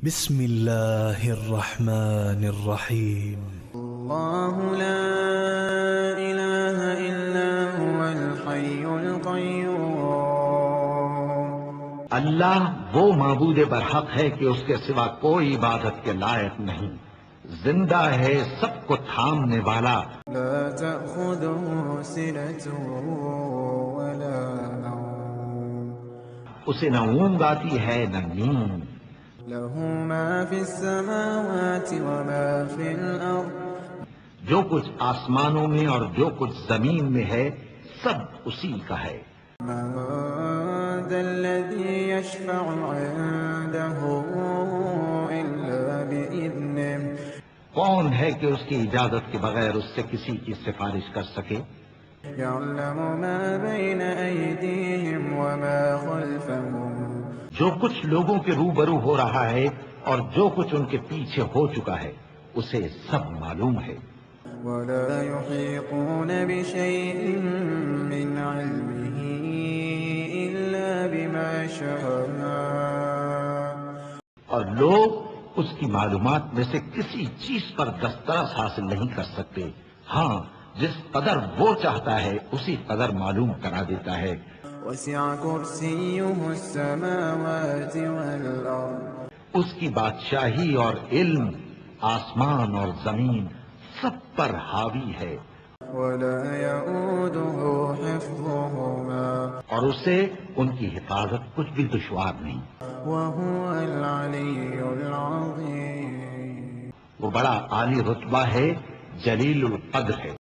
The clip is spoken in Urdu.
بسم الله الرحمن الرحيم. الله لا إله إلا هو الحي القيوم. اللہ وہ معبود برحق ہے کہ اس کے سوا کوئی عبادت کے لائق نہیں، زندہ ہے، سب کو تھامنے والا، لا تأخذه سنة ولا نوم. اسے نہ اونگ آتی ہے نہ نیند، له ما في السماوات وما في الأرض. جو کچھ آسمانوں میں اور جو کچھ زمین میں ہے سب اسی کا ہے۔ من ذا الذي يشفع عنده إلا بإذنه. کون ہے کہ اس کی اجازت کے بغیر اس سے کسی کی سفارش کر سکے؟ يعلم ما بين أيديهم وما خلفهم. جو کچھ لوگوں کے روبرو ہو رہا ہے اور جو کچھ ان کے پیچھے ہو چکا ہے اسے سب معلوم ہے۔ ولا يحيطون بشيء من علمه إلا بما شاء. اور لوگ اس کی معلومات میں سے کسی چیز پر دسترس حاصل نہیں کر سکتے، ہاں جس قدر وہ چاہتا ہے اسی قدر معلوم کرا دیتا ہے۔ وسع كرسيه السماوات والأرض. اس کی بادشاہی اور علم آسمان اور زمین سب پر حاوی ہے، ولا يؤوده حفظهما اور اسے ان کی حفاظت کچھ بھی دشوار نہیں۔ وهو العلي العظيم. وہ بڑا عالی رتبہ ہے، جلیل القدر ہے۔